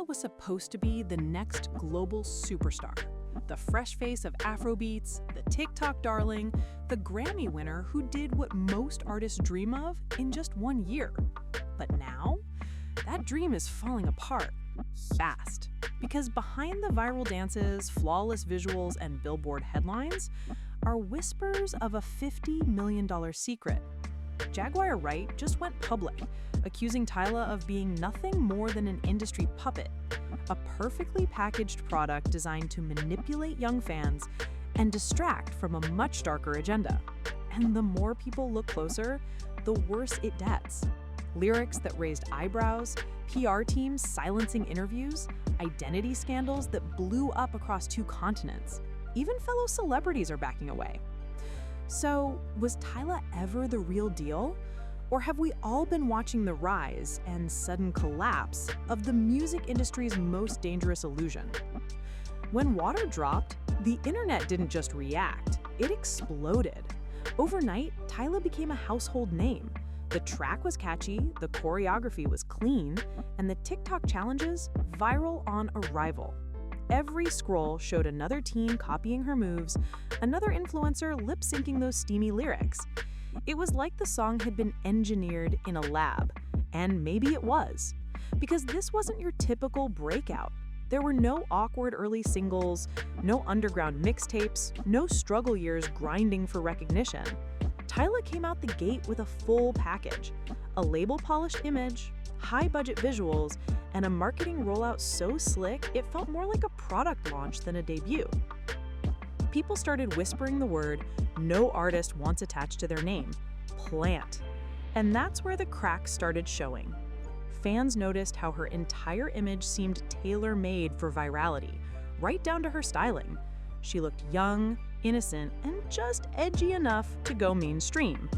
Tyla was supposed to be the next global superstar. The fresh face of Afrobeats, the TikTok darling, the Grammy winner who did what most artists dream of in just 1 year. But now, that dream is falling apart. Fast. Because behind the viral dances, flawless visuals, and Billboard headlines are whispers of a $50 million secret. Jaguar Wright just went public, accusing Tyla of being nothing more than an industry puppet, a perfectly packaged product designed to manipulate young fans and distract from a much darker agenda. And the more people look closer, the worse it gets. Lyrics that raised eyebrows, PR teams silencing interviews, identity scandals that blew up across 2 continents. Even fellow celebrities are backing away. So, was Tyla ever the real deal? Or have we all been watching the rise and sudden collapse of the music industry's most dangerous illusion? When Water dropped, the internet didn't just react, it exploded. Overnight, Tyla became a household name. The track was catchy, the choreography was clean, and the TikTok challenges viral on arrival. Every scroll showed another teen copying her moves, another influencer lip-syncing those steamy lyrics. It was like the song had been engineered in a lab, and maybe it was. Because this wasn't your typical breakout. There were no awkward early singles, no underground mixtapes, no struggle years grinding for recognition. Tyla came out the gate with a full package, a label-polished image, high-budget visuals, and a marketing rollout so slick it felt more like a product launch than a debut. People started whispering the word no artist wants attached to their name, plant. And that's where the cracks started showing. Fans noticed how her entire image seemed tailor-made for virality, right down to her styling. She looked young, innocent, and just edgy enough to go mainstream.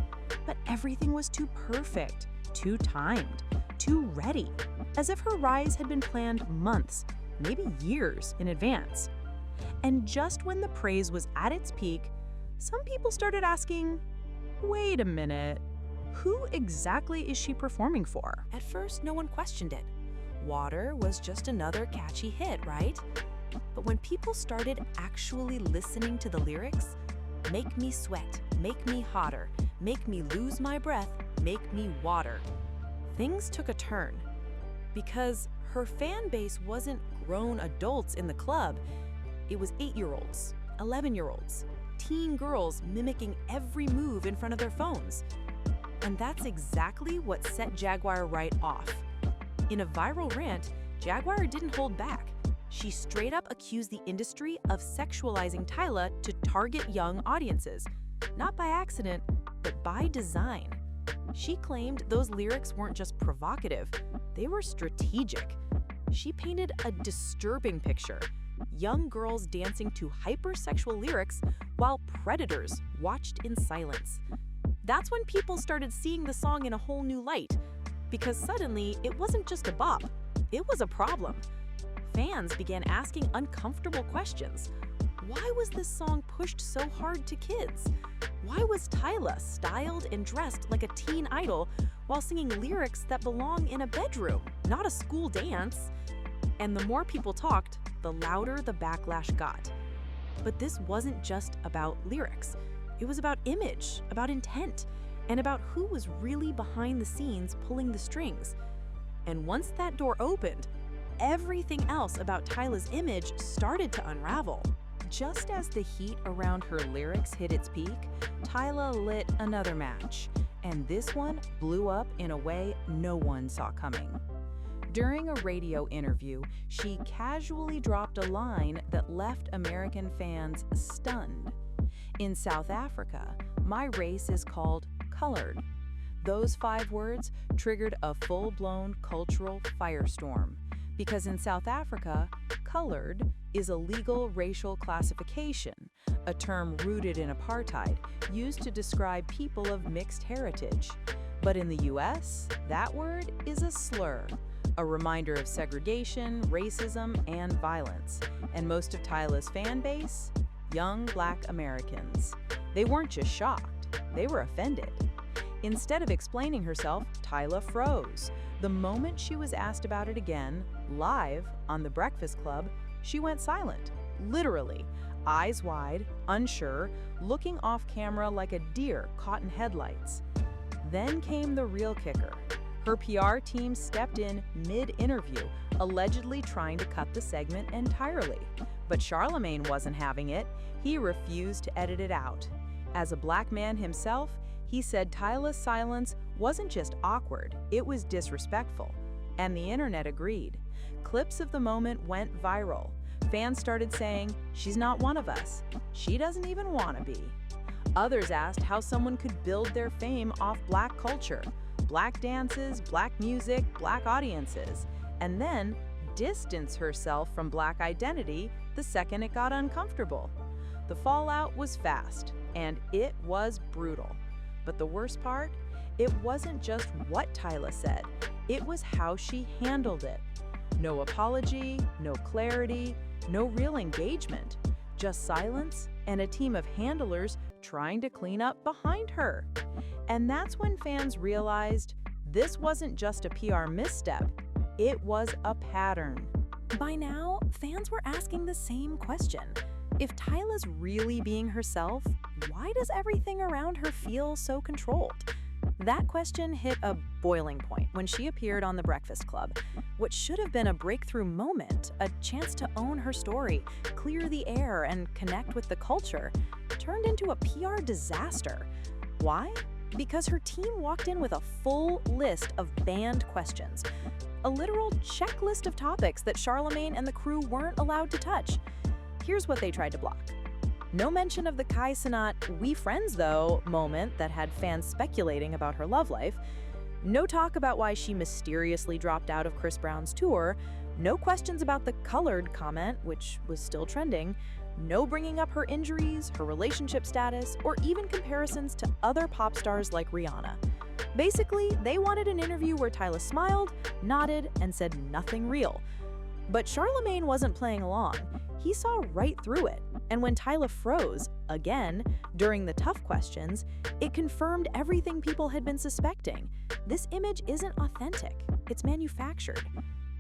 But everything was too perfect, too timed, too ready, as if her rise had been planned months, maybe years in advance. And just when the praise was at its peak, some people started asking, wait a minute, who exactly is she performing for? At first, no one questioned it. Water was just another catchy hit, right? But when people started actually listening to the lyrics, make me sweat, make me hotter, make me lose my breath, make me water, things took a turn. Because her fan base wasn't grown adults in the club, it was 8-year-olds, 11-year-olds, teen girls mimicking every move in front of their phones. And that's exactly what set Jaguar Wright off. In a viral rant, Jaguar didn't hold back. She straight up accused the industry of sexualizing Tyla to target young audiences, not by accident, but by design. She claimed those lyrics weren't just provocative, they were strategic. She painted a disturbing picture, young girls dancing to hypersexual lyrics while predators watched in silence. That's when people started seeing the song in a whole new light, because suddenly it wasn't just a bop, it was a problem. Fans began asking uncomfortable questions. Why was this song pushed so hard to kids? Why was Tyla styled and dressed like a teen idol while singing lyrics that belong in a bedroom, not a school dance? And the more people talked, the louder the backlash got. But this wasn't just about lyrics. It was about image, about intent, and about who was really behind the scenes pulling the strings. And once that door opened, everything else about Tyla's image started to unravel. Just as the heat around her lyrics hit its peak, Tyla lit another match, and this one blew up in a way no one saw coming. During a radio interview, she casually dropped a line that left American fans stunned. In South Africa, my race is called colored. Those 5 words triggered a full-blown cultural firestorm, because in South Africa, colored is a legal racial classification, a term rooted in apartheid, used to describe people of mixed heritage. But in the US, that word is a slur, a reminder of segregation, racism, and violence. And most of Tyla's fan base? Young Black Americans. They weren't just shocked, they were offended. Instead of explaining herself, Tyla froze. The moment she was asked about it again, Live on The Breakfast Club, she went silent, literally, eyes wide, unsure, looking off camera like a deer caught in headlights. Then came the real kicker. Her PR team stepped in mid-interview, allegedly trying to cut the segment entirely. But Charlemagne wasn't having it. He refused to edit it out. As a black man himself, he said Tyla's silence wasn't just awkward, it was disrespectful. And the internet agreed. Clips of the moment went viral. Fans started saying, "She's not one of us. She doesn't even want to be." Others asked how someone could build their fame off black culture, black dances, black music, black audiences, and then distance herself from black identity the second it got uncomfortable. The fallout was fast, and it was brutal. But the worst part? It wasn't just what Tyla said, it was how she handled it. No apology, no clarity, no real engagement, just silence and a team of handlers trying to clean up behind her. And that's when fans realized this wasn't just a PR misstep, it was a pattern. By now, fans were asking the same question. If Tyla's really being herself, why does everything around her feel so controlled? That question hit a boiling point when she appeared on The Breakfast Club. What should have been a breakthrough moment, a chance to own her story, clear the air, and connect with the culture, turned into a PR disaster. Why? Because her team walked in with a full list of banned questions, a literal checklist of topics that Charlemagne and the crew weren't allowed to touch. Here's what they tried to block. No mention of the Kai Cenat "we friends though" moment that had fans speculating about her love life. No talk about why she mysteriously dropped out of Chris Brown's tour. No questions about the colored comment, which was still trending. No bringing up her injuries, her relationship status, or even comparisons to other pop stars like Rihanna. Basically, they wanted an interview where Tyla smiled, nodded, and said nothing real. But Charlemagne wasn't playing along. He saw right through it. And when Tyla froze, again, during the tough questions, it confirmed everything people had been suspecting. This image isn't authentic, it's manufactured.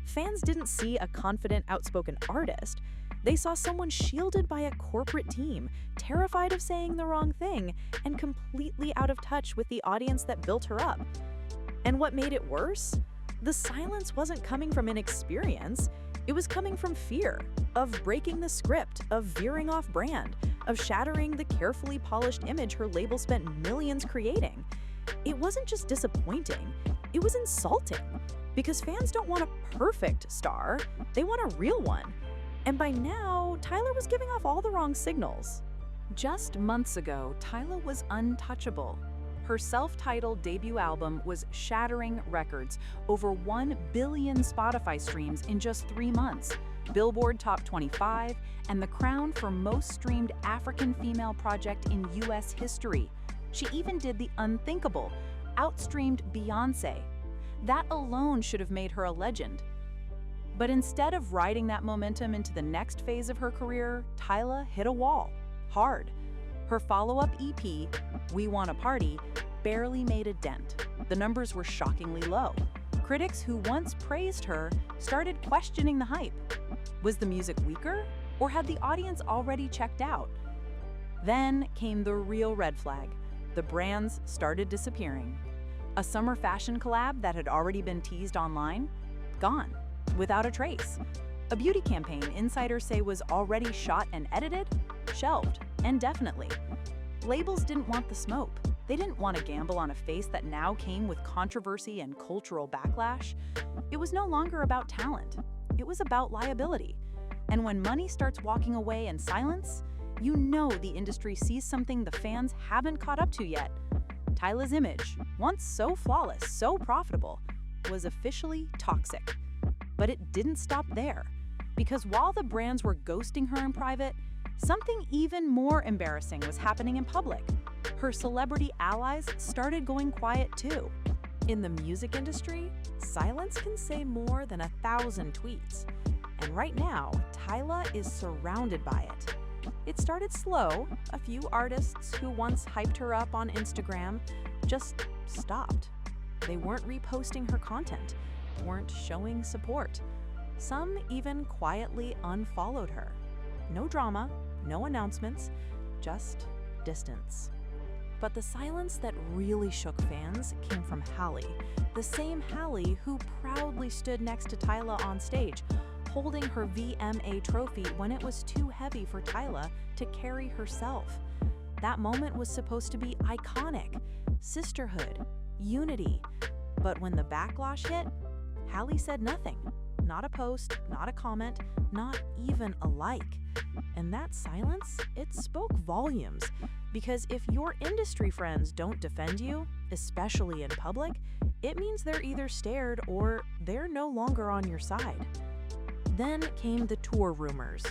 Fans didn't see a confident, outspoken artist. They saw someone shielded by a corporate team, terrified of saying the wrong thing, and completely out of touch with the audience that built her up. And what made it worse? The silence wasn't coming from inexperience. It was coming from fear of breaking the script, of veering off brand, of shattering the carefully polished image her label spent millions creating. It wasn't just disappointing, it was insulting. Because fans don't want a perfect star, they want a real one. And by now, Tyla was giving off all the wrong signals. Just months ago, Tyla was untouchable. Her self-titled debut album was shattering records, over 1 billion Spotify streams in just 3 months, Billboard Top 25, and the crown for most streamed African female project in US history. She even did the unthinkable, outstreamed Beyoncé. That alone should have made her a legend. But instead of riding that momentum into the next phase of her career, Tyla hit a wall, hard. Her follow-up EP, We Wanna Party, barely made a dent. The numbers were shockingly low. Critics who once praised her started questioning the hype. Was the music weaker, or had the audience already checked out? Then came the real red flag. The brands started disappearing. A summer fashion collab that had already been teased online? Gone, without a trace. A beauty campaign insiders say was already shot and edited? Shelved, indefinitely. Labels didn't want the smoke. They didn't want to gamble on a face that now came with controversy and cultural backlash. It was no longer about talent. It was about liability. And when money starts walking away in silence, you know the industry sees something the fans haven't caught up to yet. Tyla's image, once so flawless, so profitable, was officially toxic. But it didn't stop there. Because while the brands were ghosting her in private, something even more embarrassing was happening in public. Her celebrity allies started going quiet too. In the music industry, silence can say more than 1,000 tweets. And right now, Tyla is surrounded by it. It started slow. A few artists who once hyped her up on Instagram just stopped. They weren't reposting her content, weren't showing support. Some even quietly unfollowed her. No drama, no announcements, just distance. But the silence that really shook fans came from Hallie, the same Hallie who proudly stood next to Tyla on stage, holding her VMA trophy when it was too heavy for Tyla to carry herself. That moment was supposed to be iconic, sisterhood, unity. But when the backlash hit, Hallie said nothing. Not a post, not a comment, not even a like. And that silence, it spoke volumes. Because if your industry friends don't defend you, especially in public, it means they're either scared or they're no longer on your side. Then came the tour rumors.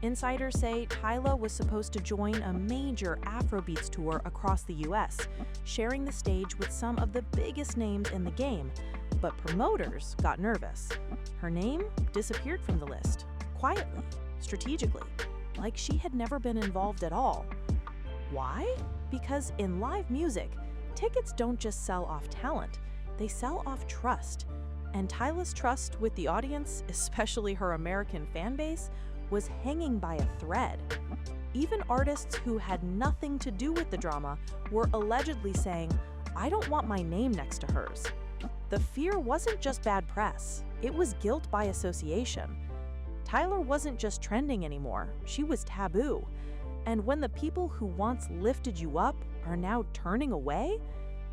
Insiders say Tyla was supposed to join a major Afrobeats tour across the US, sharing the stage with some of the biggest names in the game. But promoters got nervous. Her name disappeared from the list, quietly, strategically, like she had never been involved at all. Why? Because in live music, tickets don't just sell off talent, they sell off trust. And Tyla's trust with the audience, especially her American fan base, was hanging by a thread. Even artists who had nothing to do with the drama were allegedly saying, "I don't want my name next to hers." The fear wasn't just bad press, it was guilt by association. Tyla wasn't just trending anymore, she was taboo. And when the people who once lifted you up are now turning away,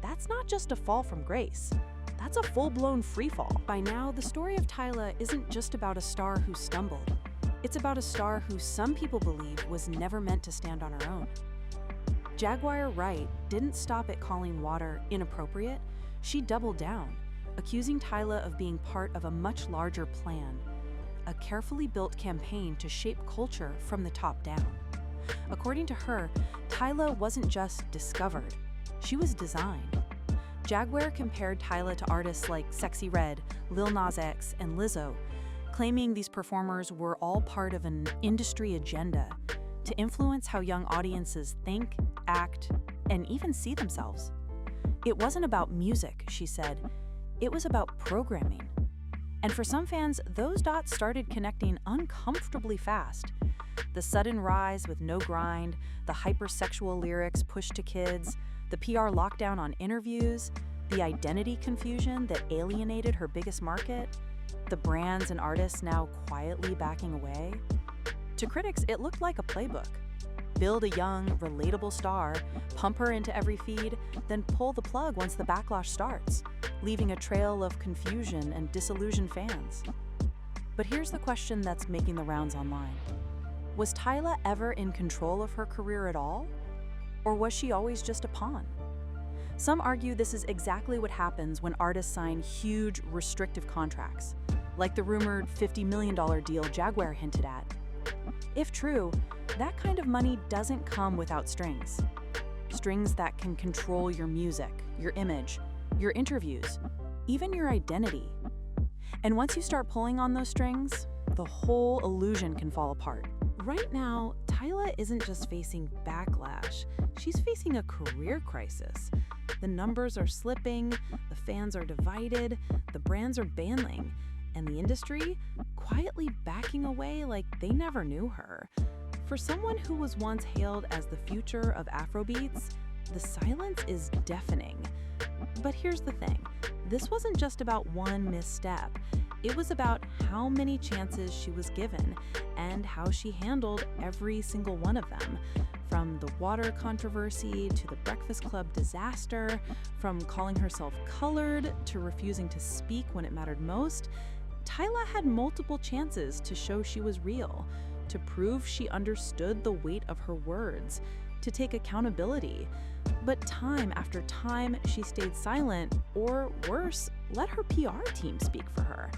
that's not just a fall from grace. That's a full-blown freefall. By now, the story of Tyla isn't just about a star who stumbled. It's about a star who some people believe was never meant to stand on her own. Jaguar Wright didn't stop at calling Water inappropriate. She doubled down, accusing Tyla of being part of a much larger plan, a carefully built campaign to shape culture from the top down. According to her, Tyla wasn't just discovered, she was designed. Jaguar compared Tyla to artists like Sexy Red, Lil Nas X, and Lizzo, claiming these performers were all part of an industry agenda to influence how young audiences think, act, and even see themselves. It wasn't about music, she said, it was about programming. And for some fans, those dots started connecting uncomfortably fast. The sudden rise with no grind, the hypersexual lyrics pushed to kids, the PR lockdown on interviews, the identity confusion that alienated her biggest market, the brands and artists now quietly backing away. To critics, it looked like a playbook. Build a young, relatable star, pump her into every feed, then pull the plug once the backlash starts, leaving a trail of confusion and disillusioned fans. But here's the question that's making the rounds online. Was Tyla ever in control of her career at all? Or was she always just a pawn? Some argue this is exactly what happens when artists sign huge, restrictive contracts, like the rumored $50 million deal Jaguar hinted at. If true, that kind of money doesn't come without strings. Strings that can control your music, your image, your interviews, even your identity. And once you start pulling on those strings, the whole illusion can fall apart. Right now, Tyla isn't just facing backlash, she's facing a career crisis. The numbers are slipping, the fans are divided, the brands are bailing, and the industry quietly backing away like they never knew her. For someone who was once hailed as the future of Afrobeats, the silence is deafening. But here's the thing, this wasn't just about one misstep. It was about how many chances she was given and how she handled every single one of them. From the Water controversy to the Breakfast Club disaster, from calling herself colored to refusing to speak when it mattered most, Tyla had multiple chances to show she was real, to prove she understood the weight of her words, to take accountability. But time after time, she stayed silent, or worse, let her PR team speak for her.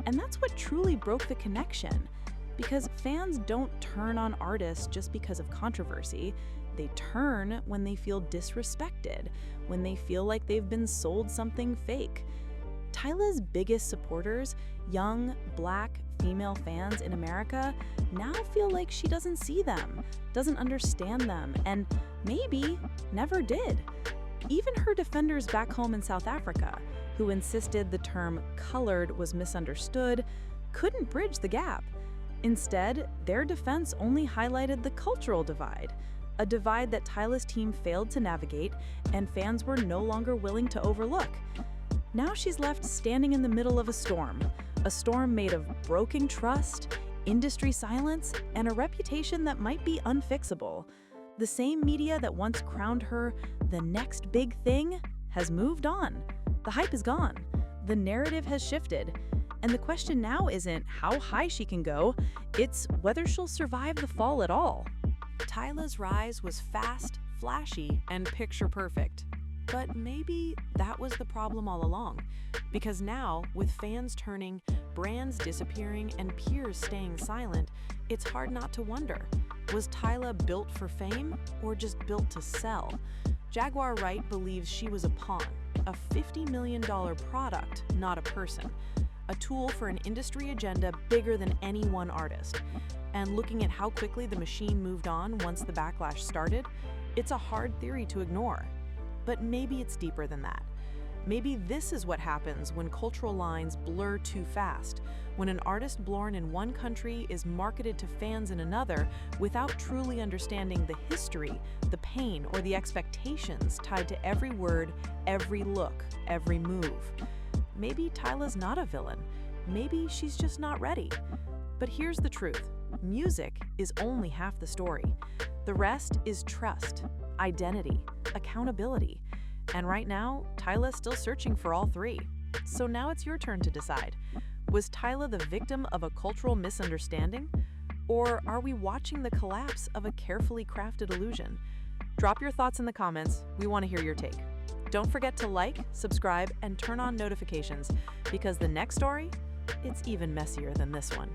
And that's what truly broke the connection. Because fans don't turn on artists just because of controversy. They turn when they feel disrespected, when they feel like they've been sold something fake. Tyla's biggest supporters, young, Black, female fans in America, now feel like she doesn't see them, doesn't understand them, and maybe never did. Even her defenders back home in South Africa, who insisted the term colored was misunderstood, couldn't bridge the gap. Instead, their defense only highlighted the cultural divide, a divide that Tyla's team failed to navigate and fans were no longer willing to overlook. Now she's left standing in the middle of a storm made of broken trust, industry silence, and a reputation that might be unfixable. The same media that once crowned her the next big thing has moved on. The hype is gone. The narrative has shifted. And the question now isn't how high she can go, it's whether she'll survive the fall at all. Tyla's rise was fast, flashy, and picture perfect. But maybe that was the problem all along. Because now, with fans turning, brands disappearing, and peers staying silent, it's hard not to wonder, was Tyla built for fame or just built to sell? Jaguar Wright believes she was a pawn, a $50 million product, not a person. A tool for an industry agenda bigger than any one artist. And looking at how quickly the machine moved on once the backlash started, it's a hard theory to ignore. But maybe it's deeper than that. Maybe this is what happens when cultural lines blur too fast, when an artist born in one country is marketed to fans in another without truly understanding the history, the pain, or the expectations tied to every word, every look, every move. Maybe Tyla's not a villain. Maybe she's just not ready. But here's the truth. Music is only half the story. The rest is trust, identity, accountability. And right now, Tyla's still searching for all three. So now it's your turn to decide. Was Tyla the victim of a cultural misunderstanding? Or are we watching the collapse of a carefully crafted illusion? Drop your thoughts in the comments. We want to hear your take. Don't forget to like, subscribe, and turn on notifications because the next story, it's even messier than this one.